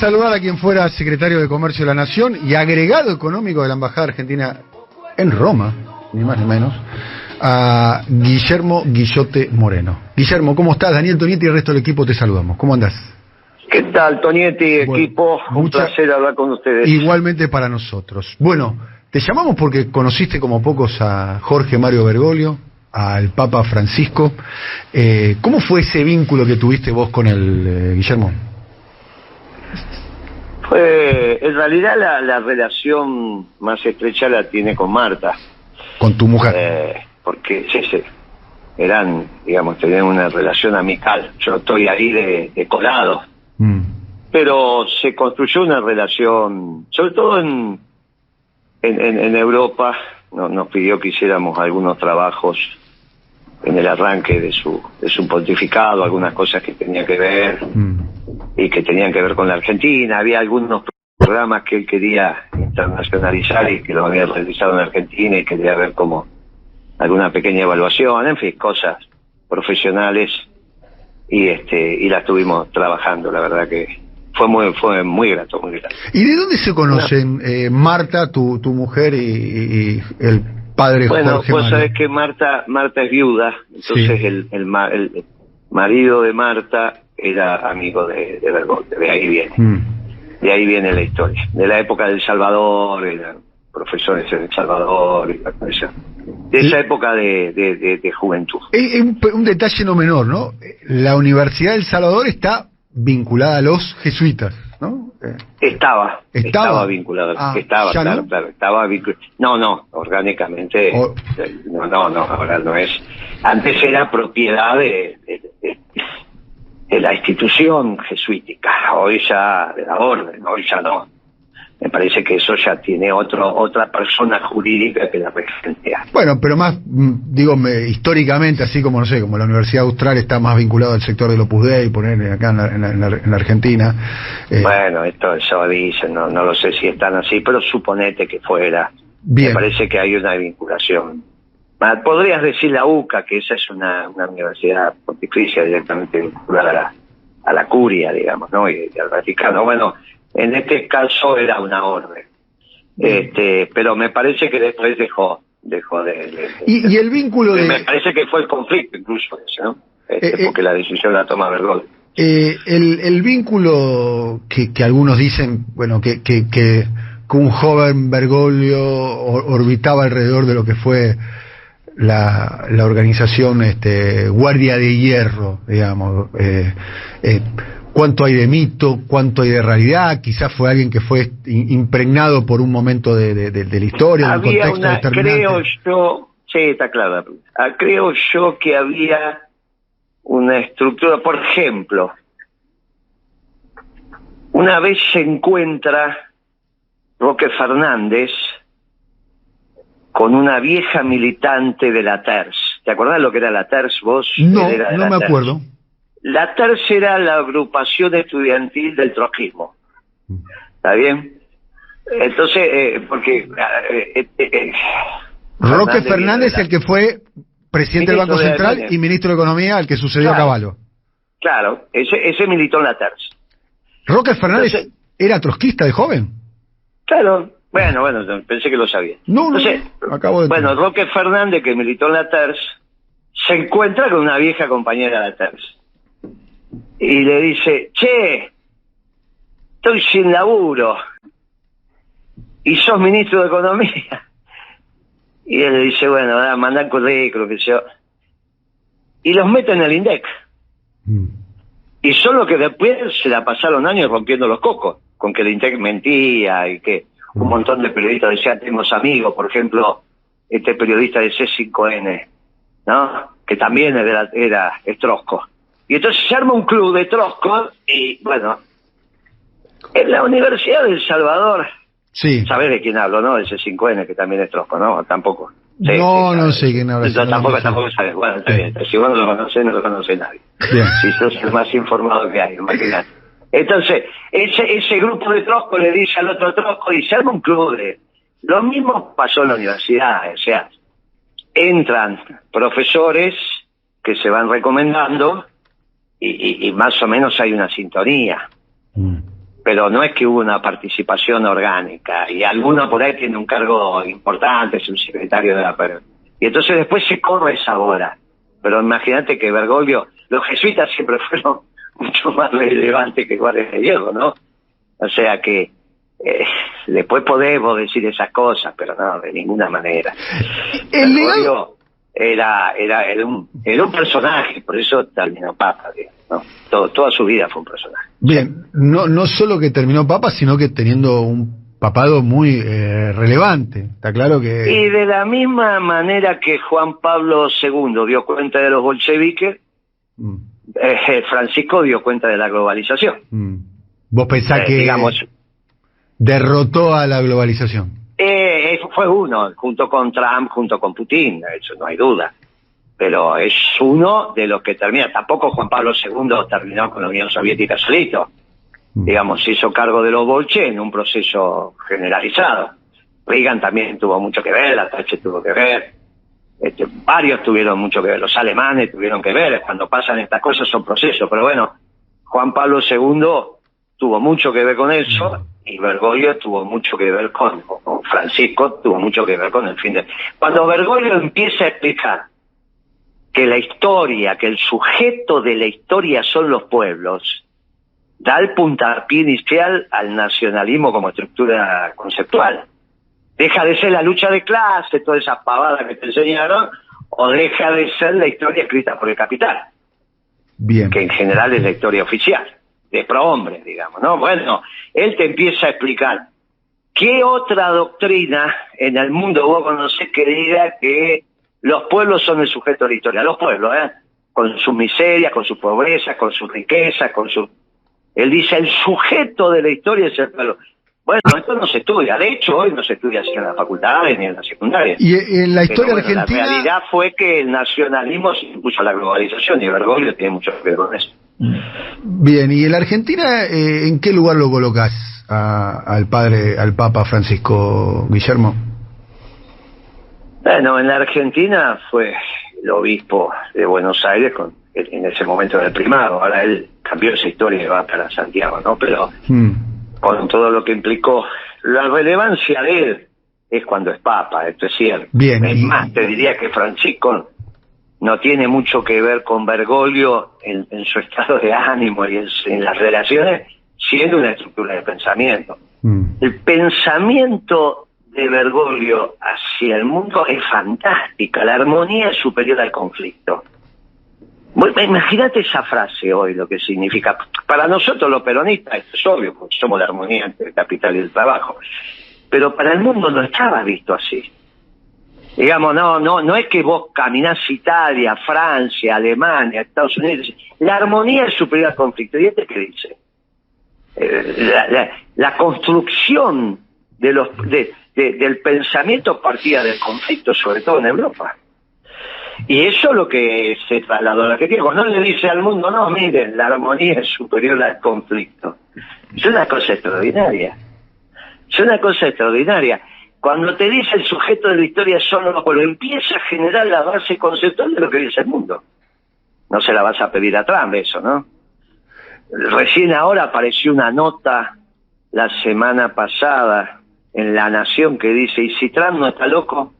saludar a quien fuera secretario de Comercio de la Nación y agregado económico de la Embajada Argentina en Roma, ni más ni menos, a Guillermo Guillote Moreno. Guillermo, ¿cómo estás? Daniel Tonietti y el resto del equipo te saludamos. ¿Cómo andás? ¿Qué tal, Tonietti, equipo? Un placer hablar con ustedes. Igualmente para nosotros. Bueno, te llamamos porque conociste como pocos a Jorge Mario Bergoglio, al Papa Francisco. ¿Cómo fue ese vínculo que tuviste vos con el Guillermo? En realidad la relación más estrecha la tiene con Marta. ¿Con tu mujer? Porque sí, eran, digamos, tenían una relación amical. Yo estoy ahí de colado. Pero se construyó una relación, sobre todo en Europa. Nos pidió que hiciéramos algunos trabajos en el arranque de su pontificado, algunas cosas que tenía que ver y que tenían que ver con la Argentina. Había algunos programas que él quería internacionalizar y que lo había realizado en Argentina y quería ver como alguna pequeña evaluación, en fin, cosas profesionales, y la estuvimos trabajando. La verdad que fue muy grato, muy grato. ¿Y de dónde se conocen Marta, tu mujer, y el padre Jorge Mario? Bueno, vos sabés que Marta es viuda, entonces sí. el marido de Marta era amigo de Bergoglio, de ahí viene. De ahí viene la historia. De la época del Salvador, eran profesores en El Salvador, de esa época de juventud. Un detalle no menor, ¿no? La Universidad del Salvador está vinculada a los jesuitas, ¿no? Estaba vinculada, claro, estaba vinculada. No, orgánicamente, no, ahora no es. Antes era propiedad de la institución jesuítica, hoy ya de la orden, hoy ya no. Me parece que eso ya tiene otra persona jurídica que la regentea. Bueno, pero más, históricamente, así como, no sé, como la Universidad Austral está más vinculada al sector del Opus Dei, poner acá en la Argentina. Bueno, eso dicen, no lo sé si están así, pero suponete que fuera. Bien. Me parece que hay una vinculación. Podrías decir la UCA, que esa es una universidad pontificia directamente vinculada a la curia, digamos, ¿no? Y al Vaticano. Bueno, en este caso era una orden. Pero me parece que después dejó de y el vínculo me parece que fue el conflicto incluso ese, ¿no? Porque la decisión la toma Bergoglio. El vínculo que algunos dicen, bueno, que un joven Bergoglio orbitaba alrededor de lo que fue la organización Guardia de Hierro, digamos, cuánto hay de mito, cuánto hay de realidad. Quizás fue alguien que fue impregnado por un momento de la historia, de un contexto determinante. Creo yo, sí, está claro, creo yo que había una estructura. Por ejemplo, una vez se encuentra Roque Fernández con una vieja militante de la TERS. ¿Te acordás lo que era la TERS vos? No me acuerdo. La TERS era la agrupación estudiantil del trotskismo. ¿Está bien? Entonces, porque... Roque Fernández, el que fue presidente del Banco Central y ministro de Economía, al que sucedió a Cavallo. Claro, ese militó en la TERS. ¿Roque Fernández era trotskista de joven? Claro. Bueno, pensé que lo sabía. Bueno, Roque Fernández, que militó en la TERS, se encuentra con una vieja compañera de la TERS. Y le dice, che, estoy sin laburo. ¿Y sos ministro de Economía? Y él le dice, bueno, manda el currículum, que yo. Y los meten en el INDEC. Y solo que después se la pasaron años rompiendo los cocos, con que el INDEC mentía y que un montón de periodistas decían, tenemos amigos, por ejemplo, este periodista de C5N, ¿no? Que también es trotsko. Y entonces se arma un club de trotskos y, bueno, en la Universidad del Salvador, sí. ¿Sabés de quién hablo, no? De C5N, que también es trotsko, ¿no? Tampoco. Sí, no sé quién habla. Tampoco sabes. Bueno, está bien. Si vos no lo conocés, no lo conoce nadie. Bien. Si sos el más informado que hay, imagínate. Entonces, ese grupo de trotskos le dice al otro trotsko y se arma un club de... Lo mismo pasó en la universidad, o sea, entran profesores que se van recomendando y más o menos hay una sintonía. pero no es que hubo una participación orgánica, y alguno por ahí tiene un cargo importante, es un secretario de la PER. Y entonces después se corre esa bola. Pero imagínate que Bergoglio, los jesuitas siempre fueron mucho más relevantes que Guardias de Hierro, ¿no? O sea que después podemos decir esas cosas, pero no, de ninguna manera. Bergoglio era un personaje, por eso terminó papa, ¿no? Toda su vida fue un personaje. Bien, no solo que terminó papa, sino que teniendo un papado muy relevante, está claro que... Y de la misma manera que Juan Pablo II dio cuenta de los bolcheviques, Francisco dio cuenta de la globalización. ¿Vos pensás que digamos, derrotó a la globalización? Fue uno, junto con Trump, junto con Putin, eso no hay duda. Pero es uno de los que termina. Tampoco Juan Pablo II terminó con la Unión Soviética solito. Digamos, se hizo cargo de los bolches en un proceso generalizado. Reagan también tuvo mucho que ver, la Thatcher tuvo que ver, varios tuvieron mucho que ver, los alemanes tuvieron que ver. Cuando pasan estas cosas son procesos, pero bueno, Juan Pablo II tuvo mucho que ver con eso, y Bergoglio tuvo mucho que ver con Francisco, tuvo mucho que ver con el fin de... Cuando Bergoglio empieza a explicar que la historia, que el sujeto de la historia son los pueblos, da el puntapié inicial al nacionalismo como estructura conceptual. Deja de ser la lucha de clase, toda esa pavada que te enseñaron, o deja de ser la historia escrita por el capital. Bien. Que en general es la historia oficial, de prohombres, digamos, ¿no? Bueno, él te empieza a explicar qué otra doctrina en el mundo vos conocés que diga que los pueblos son el sujeto de la historia. Los pueblos, con sus miserias, con sus pobrezas, con sus riquezas, con su... Él dice, el sujeto de la historia es el pueblo. Bueno, esto no se estudia. De hecho, hoy no se estudia así en las facultades ni en la secundaria. Y en la historia argentina... La realidad fue que el nacionalismo se impuso a la globalización, y Bergoglio tiene mucho que ver con eso. Bien, y en la Argentina, ¿en qué lugar lo colocás al Papa Francisco, Guillermo? Bueno, en la Argentina fue el obispo de Buenos Aires, en ese momento era el primado. Ahora él cambió esa historia y va para Santiago, ¿no? Pero con todo lo que implicó, la relevancia de él es cuando es papa, esto es cierto. Bien, es más, te diría que Francisco no tiene mucho que ver con Bergoglio en su estado de ánimo y en las relaciones, siendo una estructura de pensamiento. El pensamiento de Bergoglio hacia el mundo es fantástica, la armonía es superior al conflicto. Bueno, imagínate esa frase hoy, lo que significa. Para nosotros los peronistas, esto es obvio, porque somos la armonía entre el capital y el trabajo, pero para el mundo no estaba visto así. Digamos, no es que vos caminás Italia, Francia, Alemania, Estados Unidos, la armonía es superior al conflicto. ¿Y este qué dice? La construcción del pensamiento partía del conflicto, sobre todo en Europa. Y eso es lo que se trasladó a la Argentina. Cuando le dice al mundo, no, miren, la armonía es superior al conflicto. Es una cosa extraordinaria. Es una cosa extraordinaria. Cuando te dice el sujeto de la historia solo los pueblos, empieza a generar la base conceptual de lo que dice el mundo. No se la vas a pedir a Trump eso, ¿no? Recién ahora apareció una nota la semana pasada en La Nación que dice, ¿y si Trump no está loco?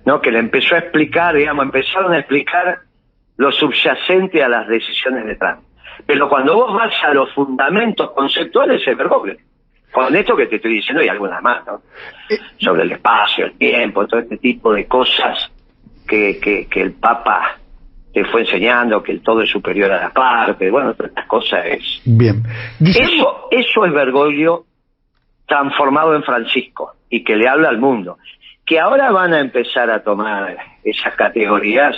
No, que le empezó a explicar, empezaron a explicar lo subyacente a las decisiones de Trump. Pero cuando vos vas a los fundamentos conceptuales es Bergoglio. Con esto que te estoy diciendo y algunas más, ¿no? Sobre el espacio, el tiempo, todo este tipo de cosas que el Papa te fue enseñando, que el todo es superior a la parte, bueno, todas estas cosas es... Bien. Eso es Bergoglio transformado en Francisco, y que le habla al mundo. Que ahora van a empezar a tomar esas categorías,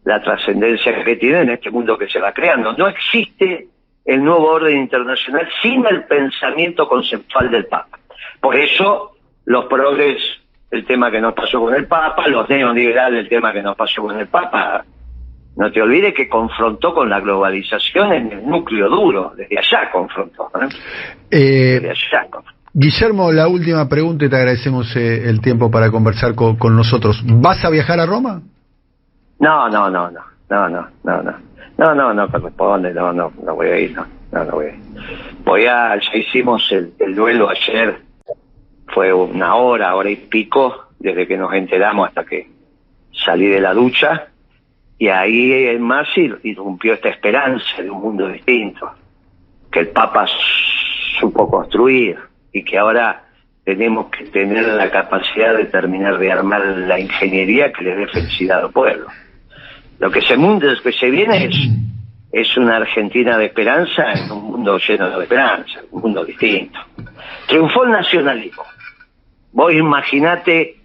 la trascendencia que tienen en este mundo que se va creando. No existe el nuevo orden internacional sin el pensamiento conceptual del Papa. Por eso los progres, el tema que nos pasó con el Papa, los neoliberales, el tema que nos pasó con el Papa, no te olvides que confrontó con la globalización en el núcleo duro, desde allá confrontó, ¿no? Desde allá confrontó. Guillermo, la última pregunta y te agradecemos el tiempo para conversar con nosotros. ¿Vas a viajar a Roma? No corresponde, no voy a ir, no voy a ir. ya hicimos el duelo ayer, fue una hora y pico, desde que nos enteramos hasta que salí de la ducha, y ahí en más irrumpió esta esperanza de un mundo distinto, que el Papa supo construir, y que ahora tenemos que tener la capacidad de terminar de armar la ingeniería que le dé felicidad al pueblo. Lo que se viene es una Argentina de esperanza en un mundo lleno de esperanza, un mundo distinto. Triunfó el nacionalismo. Vos imaginate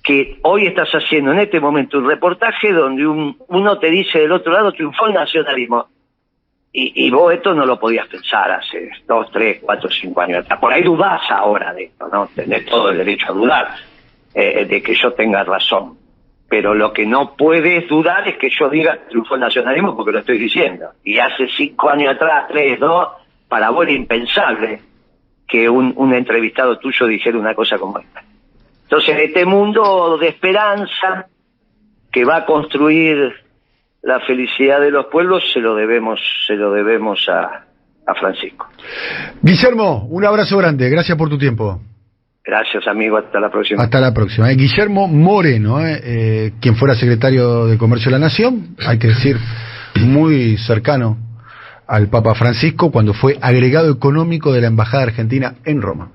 que hoy estás haciendo en este momento un reportaje donde uno te dice del otro lado, triunfó el nacionalismo. Y vos esto no lo podías pensar hace 2, 3, 4, 5 años atrás. Por ahí dudás ahora de esto, ¿no? Tenés todo el derecho a dudar de que yo tenga razón. Pero lo que no puedes dudar es que yo diga triunfó el nacionalismo porque lo estoy diciendo. Y hace 5 años atrás, 3, 2, para vos era impensable que un entrevistado tuyo dijera una cosa como esta. Entonces, este mundo de esperanza que va a construir la felicidad de los pueblos se lo debemos a Francisco. Guillermo, un abrazo grande, gracias por tu tiempo. Gracias, amigo, hasta la próxima. Hasta la próxima. Guillermo Moreno, quien fuera secretario de Comercio de la Nación, hay que decir, muy cercano al Papa Francisco cuando fue agregado económico de la Embajada Argentina en Roma.